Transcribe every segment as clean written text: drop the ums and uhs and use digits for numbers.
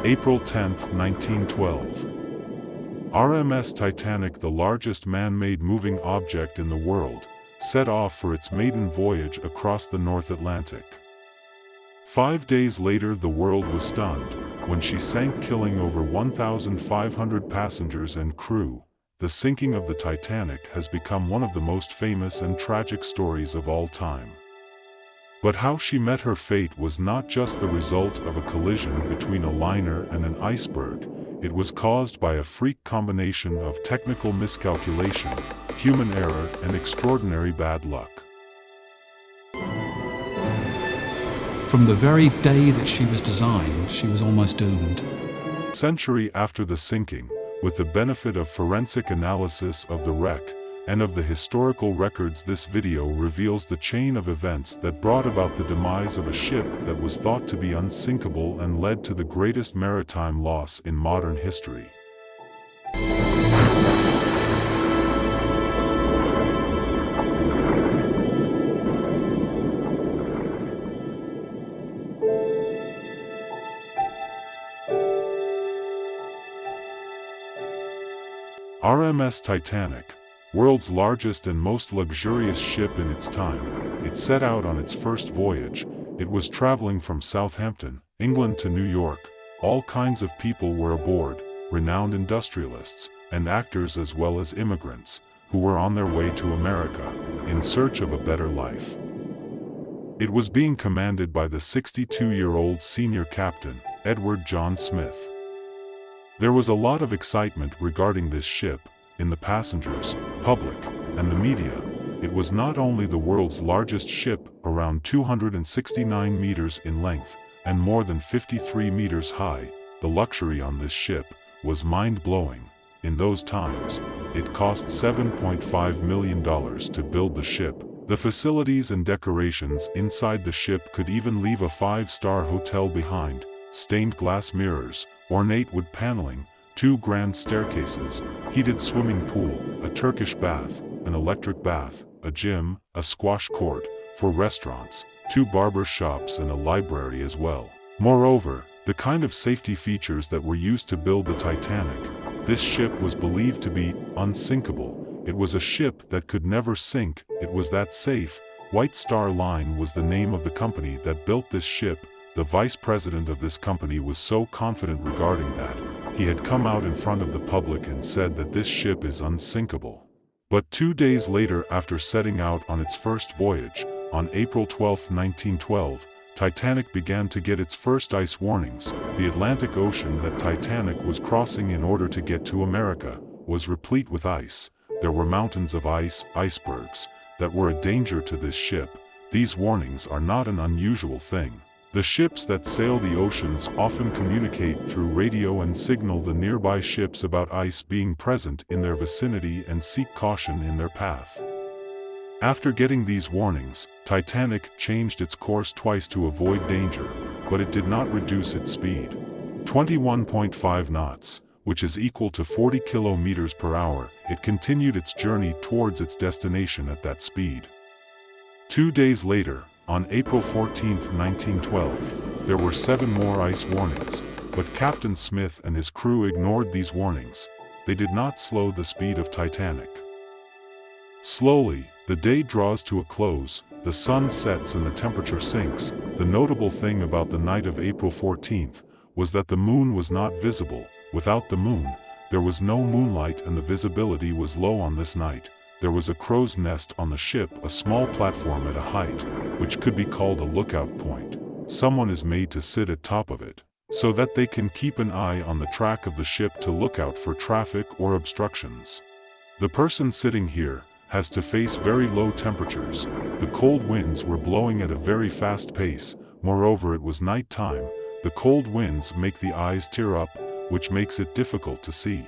April 10, 1912. RMS Titanic, the largest man-made moving object in the world, set off for its maiden voyage across the North Atlantic. 5 days later, the world was stunned when she sank, killing over 1,500 passengers and crew. The sinking of the Titanic has become one of the most famous and tragic stories of all time. But how she met her fate was not just the result of a collision between a liner and an iceberg. It was caused by a freak combination of technical miscalculation, human error, and extraordinary bad luck. From the very day that she was designed, she was almost doomed. A century after the sinking, with the benefit of forensic analysis of the wreck and of the historical records, this video reveals the chain of events that brought about the demise of a ship that was thought to be unsinkable and led to the greatest maritime loss in modern history. RMS Titanic, world's largest and most luxurious ship in its time, it set out on its first voyage. It was traveling from Southampton, England to New York. All kinds of people were aboard, renowned industrialists and actors as well as immigrants, who were on their way to America, in search of a better life. It was being commanded by the 62-year-old senior captain, Edward John Smith. There was a lot of excitement regarding this ship, in the passengers, public, and the media. It was not only the world's largest ship, around 269 meters in length, and more than 53 meters high. The luxury on this ship was mind-blowing. In those times, it cost $7.5 million to build the ship. The facilities and decorations inside the ship could even leave a 5-star hotel behind. Stained glass mirrors, ornate wood paneling, 2 grand staircases, heated swimming pool, a Turkish bath, an electric bath, a gym, a squash court, for restaurants, 2 barber shops and a library as well. Moreover, the kind of safety features that were used to build the Titanic, this ship was believed to be unsinkable. It was a ship that could never sink. It was that safe. White Star Line was the name of the company that built this ship. The vice president of this company was so confident regarding that, he had come out in front of the public and said that this ship is unsinkable. But 2 days later, after setting out on its first voyage, on April 12, 1912, Titanic began to get its first ice warnings. The Atlantic Ocean that Titanic was crossing in order to get to America was replete with ice. There were mountains of ice, icebergs, that were a danger to this ship. These warnings are not an unusual thing. The ships that sail the oceans often communicate through radio and signal the nearby ships about ice being present in their vicinity and seek caution in their path. After getting these warnings, Titanic changed its course twice to avoid danger, but it did not reduce its speed. 21.5 knots, which is equal to 40 kilometers per hour, it continued its journey towards its destination at that speed. 2 days later, on April 14, 1912, there were 7 more ice warnings, but Captain Smith and his crew ignored these warnings. They did not slow the speed of Titanic. Slowly, the day draws to a close, the sun sets and the temperature sinks. The notable thing about the night of April 14th was that the moon was not visible. Without the moon, there was no moonlight and the visibility was low on this night. There was a crow's nest on the ship, a small platform at a height, which could be called a lookout point. Someone is made to sit at top of it, so that they can keep an eye on the track of the ship to look out for traffic or obstructions. The person sitting here has to face very low temperatures. The cold winds were blowing at a very fast pace. Moreover, it was night time. The cold winds make the eyes tear up, which makes it difficult to see.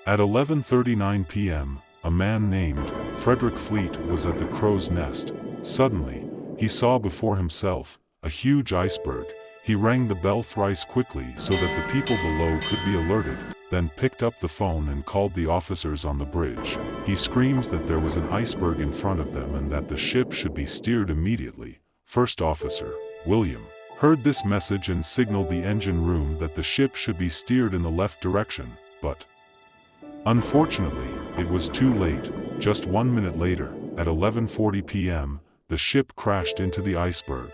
At 11:39 p.m., a man named Frederick Fleet was at the crow's nest. Suddenly, he saw before himself a huge iceberg. He rang the bell thrice quickly so that the people below could be alerted, then picked up the phone and called the officers on the bridge. He screams that there was an iceberg in front of them and that the ship should be steered immediately. First Officer, William. heard this message and signaled the engine room that the ship should be steered in the left direction, but unfortunately, it was too late. Just 1 minute later, at 11:40 p.m., the ship crashed into the iceberg.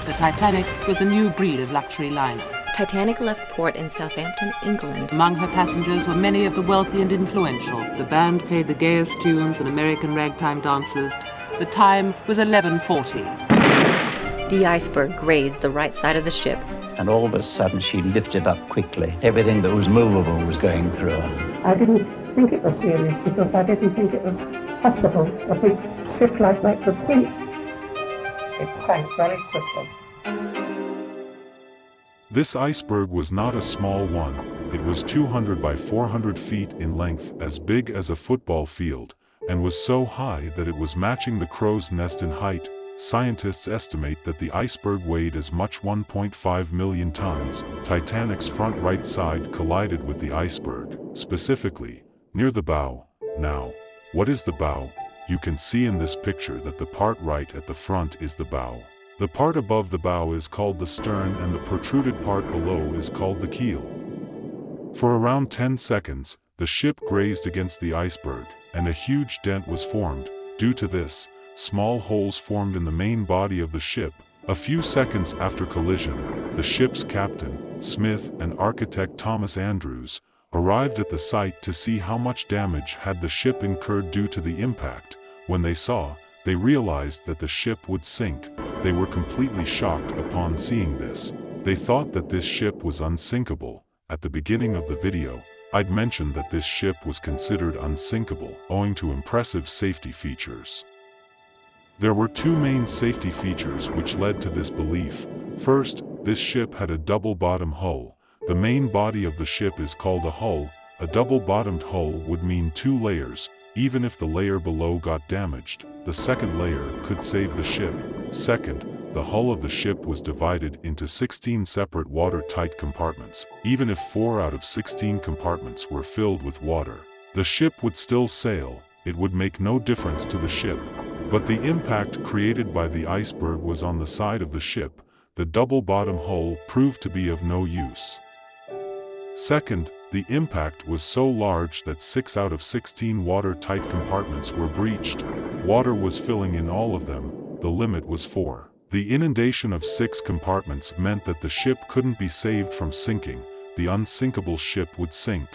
The Titanic was a new breed of luxury liner. Titanic left port in Southampton, England. Among her passengers were many of the wealthy and influential. The band played the gayest tunes and American ragtime dances. The time was 11:40. The iceberg grazed the right side of the ship. And all of a sudden she lifted up quickly. Everything that was movable was going through her. I didn't think it was serious because I didn't think it was possible a big ship like that could sink. It sank very quickly. This iceberg was not a small one. It was 200 by 400 feet in length, as big as a football field, and was so high that it was matching the crow's nest in height. Scientists estimate that the iceberg weighed as much 1.5 million tons. Titanic's front right side collided with the iceberg, specifically near the bow. Now, what is the bow? You can see in this picture that the part right at the front is the bow. The part above the bow is called the stern and the protruded part below is called the keel. For around 10 seconds, the ship grazed against the iceberg, and a huge dent was formed. Due to this, small holes formed in the main body of the ship. A few seconds after collision, the ship's captain, Smith, and architect Thomas Andrews arrived at the site to see how much damage had the ship incurred due to the impact. When they realized that the ship would sink. They were completely shocked upon seeing this. They thought that this ship was unsinkable. At the beginning of the video, I'd mentioned that this ship was considered unsinkable owing to impressive safety features. There were two main safety features which led to this belief. First, this ship had a double-bottom hull. The main body of the ship is called a hull. A double-bottomed hull would mean 2 layers. Even if the layer below got damaged, the second layer could save the ship. Second, the hull of the ship was divided into 16 separate watertight compartments. Even if 4 out of 16 compartments were filled with water, the ship would still sail. It would make no difference to the ship. But the impact created by the iceberg was on the side of the ship. The double-bottom hull proved to be of no use. Second, the impact was so large that 6 out of 16 watertight compartments were breached. Water was filling in all of them. The limit was 4. The inundation of 6 compartments meant that the ship couldn't be saved from sinking. The unsinkable ship would sink.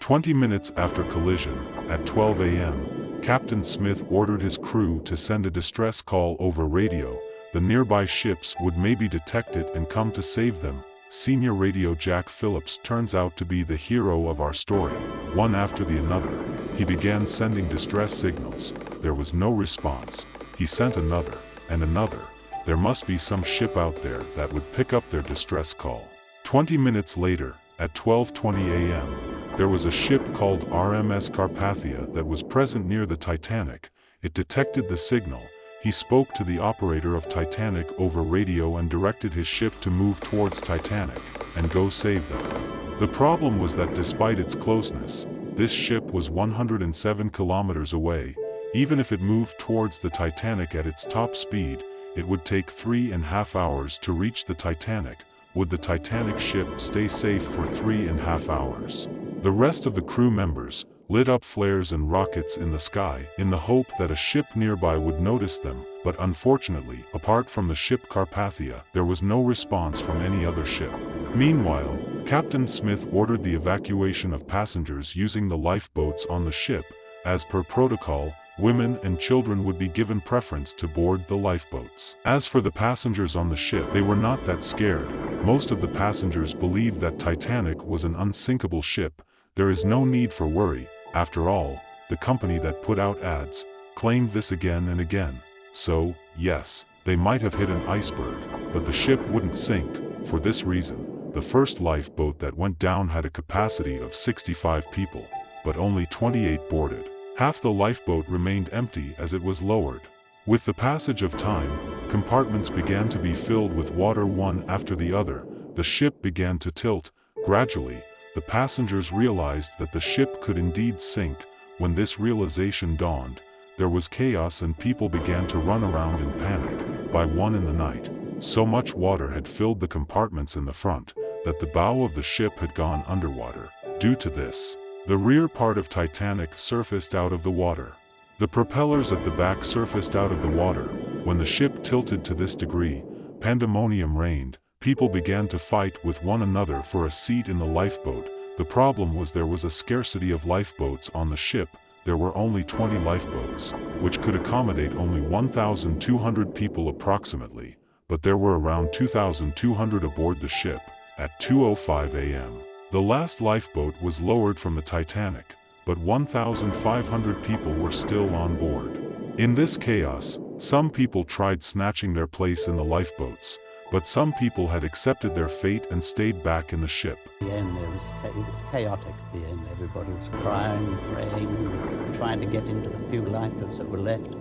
20 minutes after collision, at 12 a.m., Captain Smith ordered his crew to send a distress call over radio. The nearby ships would maybe detect it and come to save them. Senior Radio Jack Phillips turns out to be the hero of our story. One after the another, he began sending distress signals. There was no response. He sent another, and another. There must be some ship out there that would pick up their distress call. 20 minutes later, at 12:20 a.m., there was a ship called RMS Carpathia that was present near the Titanic. It detected the signal. He spoke to the operator of Titanic over radio and directed his ship to move towards Titanic and go save them. The problem was that despite its closeness, this ship was 107 kilometers away. Even if it moved towards the Titanic at its top speed, it would take 3.5 hours to reach the Titanic. Would the Titanic ship stay safe for 3.5 hours? The rest of the crew members lit up flares and rockets in the sky in the hope that a ship nearby would notice them, but unfortunately, apart from the ship Carpathia, there was no response from any other ship. Meanwhile, Captain Smith ordered the evacuation of passengers using the lifeboats on the ship. As per protocol, women and children would be given preference to board the lifeboats. As for the passengers on the ship, they were not that scared. Most of the passengers believed that Titanic was an unsinkable ship. There is no need for worry. After all, the company that put out ads claimed this again and again. So, yes, they might have hit an iceberg, but the ship wouldn't sink. For this reason, the first lifeboat that went down had a capacity of 65 people, but only 28 boarded. Half the lifeboat remained empty as it was lowered. With the passage of time, compartments began to be filled with water one after the other. The ship began to tilt. Gradually, the passengers realized that the ship could indeed sink. When this realization dawned, there was chaos and people began to run around in panic. By 1 in the night, So much water had filled the compartments in the front that the bow of the ship had gone underwater. Due to this, the rear part of Titanic surfaced out of the water. The propellers at the back surfaced out of the water. When the ship tilted to this degree, pandemonium reigned. People began to fight with one another for a seat in the lifeboat. The problem was there was a scarcity of lifeboats on the ship. There were only 20 lifeboats, which could accommodate only 1,200 people approximately, but there were around 2,200 aboard the ship. At 2:05 a.m., the last lifeboat was lowered from the Titanic, but 1,500 people were still on board. In this chaos, some people tried snatching their place in the lifeboats, but some people had accepted their fate and stayed back in the ship. At the end, it was chaotic at the end. Everybody was crying, praying, trying to get into the few lifeboats that were left.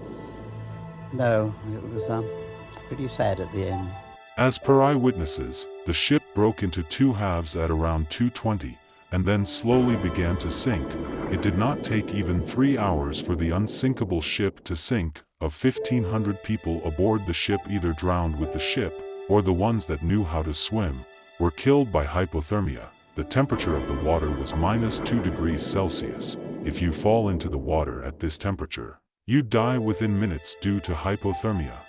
No, it was pretty sad at the end. As per eyewitnesses, the ship broke into two halves at around 2:20, and then slowly began to sink. It did not take even 3 hours for the unsinkable ship to sink. Of 1,500 people aboard the ship either drowned with the ship, or the ones that knew how to swim, were killed by hypothermia. The temperature of the water was -2 degrees Celsius. If you fall into the water at this temperature, you die within minutes due to hypothermia.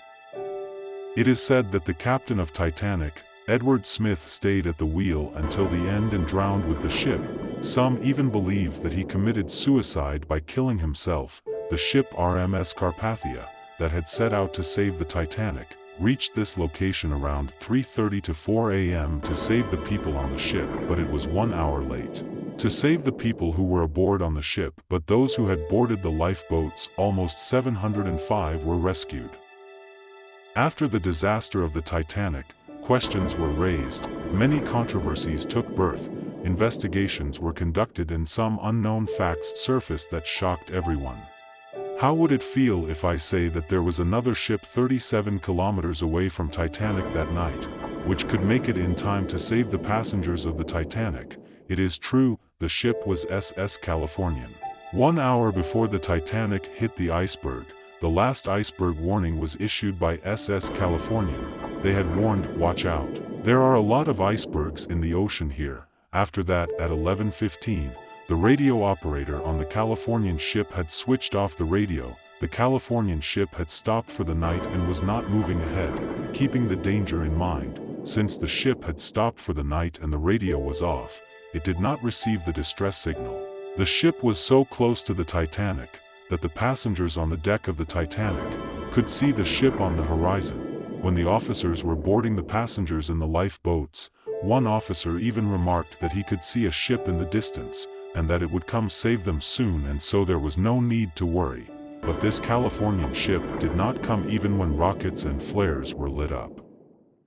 It is said that the captain of Titanic, Edward Smith, stayed at the wheel until the end and drowned with the ship. Some even believe that he committed suicide by killing himself. The ship RMS Carpathia, that had set out to save the Titanic, reached this location around 3:30 to 4 a.m. to save the people on the ship, but it was 1 hour late to save the people who were aboard on the ship, but those who had boarded the lifeboats, almost 705, were rescued. After the disaster of the Titanic, questions were raised, many controversies took birth, investigations were conducted, and some unknown facts surfaced that shocked everyone. How would it feel if I say that there was another ship 37 kilometers away from Titanic that night, which could make it in time to save the passengers of the Titanic? It is true, the ship was SS Californian. 1 hour before the Titanic hit the iceberg, the last iceberg warning was issued by SS Californian. They had warned, watch out. There are a lot of icebergs in the ocean here. After that, at 11:15, the radio operator on the Californian ship had switched off the radio. The Californian ship had stopped for the night and was not moving ahead, keeping the danger in mind. Since the ship had stopped for the night and the radio was off, it did not receive the distress signal. The ship was so close to the Titanic that the passengers on the deck of the Titanic could see the ship on the horizon. When the officers were boarding the passengers in the lifeboats, one officer even remarked that he could see a ship in the distance, and that it would come save them soon, and so there was no need to worry. But this Californian ship did not come even when rockets and flares were lit up.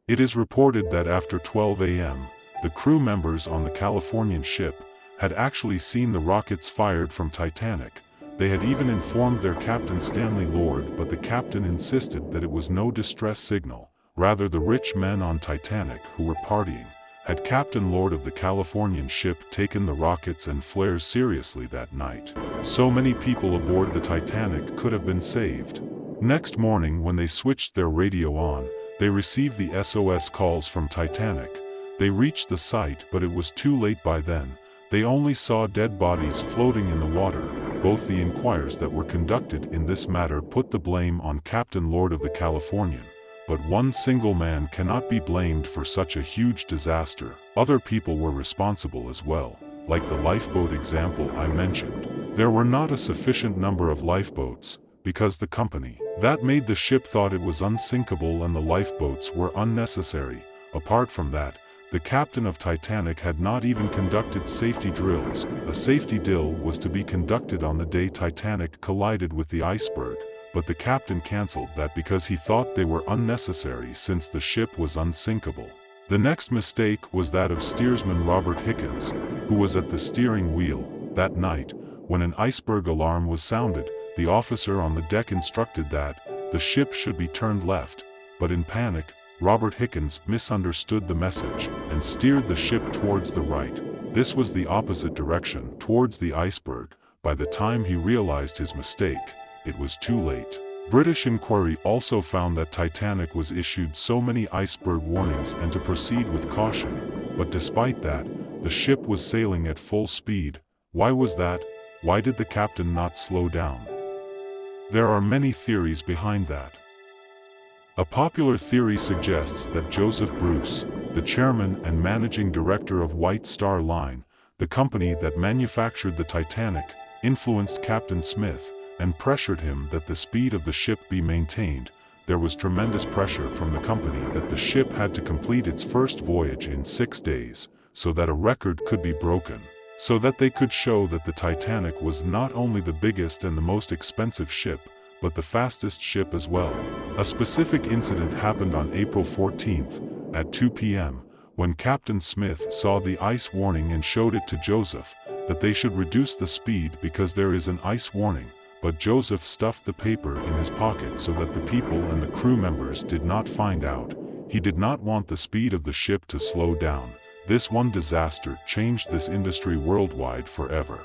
It is reported that after 12 a.m., the crew members on the Californian ship had actually seen the rockets fired from Titanic. They had even informed their captain Stanley Lord, but the captain insisted that it was no distress signal. Rather, the rich men on Titanic who were partying. Had Captain Lord of the Californian ship taken the rockets and flares seriously that night, so many people aboard the Titanic could have been saved. Next morning, when they switched their radio on, they received the SOS calls from Titanic. They reached the site, but it was too late by then. They only saw dead bodies floating in the water. Both the inquiries that were conducted in this matter put the blame on Captain Lord of the Californian. But one single man cannot be blamed for such a huge disaster. Other people were responsible as well, like the lifeboat example I mentioned. There were not a sufficient number of lifeboats, because the company that made the ship thought it was unsinkable and the lifeboats were unnecessary. Apart from that, the captain of Titanic had not even conducted safety drills. A safety drill was to be conducted on the day Titanic collided with the iceberg, but the captain cancelled that because he thought they were unnecessary since the ship was unsinkable. The next mistake was that of steersman Robert Hickens, who was at the steering wheel. That night, when an iceberg alarm was sounded, the officer on the deck instructed that the ship should be turned left, but in panic, Robert Hickens misunderstood the message and steered the ship towards the right. This was the opposite direction, towards the iceberg. By the time he realized his mistake, it was too late. British inquiry also found that Titanic was issued so many iceberg warnings and to proceed with caution, but despite that, the ship was sailing at full speed. Why was that? Why did the captain not slow down? There are many theories behind that. A popular theory suggests that Joseph Bruce, the chairman and managing director of White Star Line, the company that manufactured the Titanic, influenced Captain Smith and pressured him that the speed of the ship be maintained. There was tremendous pressure from the company that the ship had to complete its first voyage in 6 days, so that a record could be broken, so that they could show that the Titanic was not only the biggest and the most expensive ship, but the fastest ship as well. A specific incident happened on April 14th, at 2 p.m., when Captain Smith saw the ice warning and showed it to Joseph, that they should reduce the speed because there is an ice warning, but Joseph stuffed the paper in his pocket so that the people and the crew members did not find out. He did not want the speed of the ship to slow down. This one disaster changed this industry worldwide forever.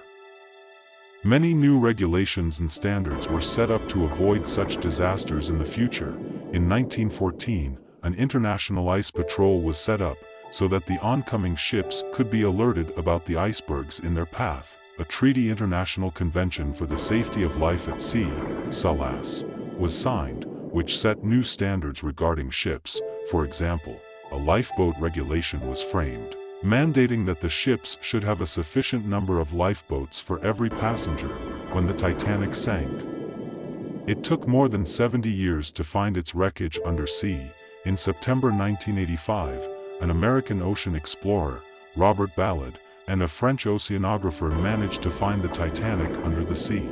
Many new regulations and standards were set up to avoid such disasters in the future. In 1914, an international ice patrol was set up, so that the oncoming ships could be alerted about the icebergs in their path. A treaty International Convention for the Safety of Life at Sea, SOLAS, was signed, which set new standards regarding ships. For example, a lifeboat regulation was framed, mandating that the ships should have a sufficient number of lifeboats for every passenger. When the Titanic sank, it took more than 70 years to find its wreckage under sea. In September 1985, an American ocean explorer, Robert Ballard, and a French oceanographer managed to find the Titanic under the sea.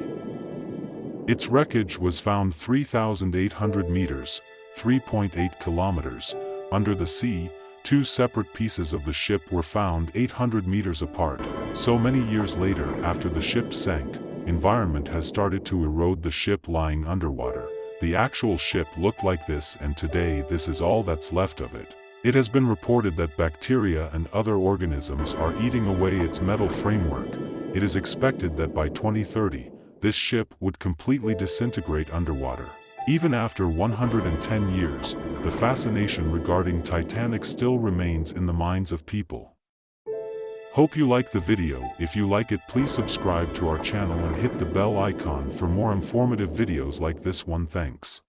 Its wreckage was found 3,800 meters, 3.8 kilometers, under the sea. Two separate pieces of the ship were found 800 meters apart. So many years later, after the ship sank, environment has started to erode the ship lying underwater. The actual ship looked like this, and today this is all that's left of it. It has been reported that bacteria and other organisms are eating away its metal framework. It is expected that by 2030, this ship would completely disintegrate underwater. Even after 110 years, the fascination regarding Titanic still remains in the minds of people. Hope you like the video. If you like it, please subscribe to our channel and hit the bell icon for more informative videos like this one. Thanks.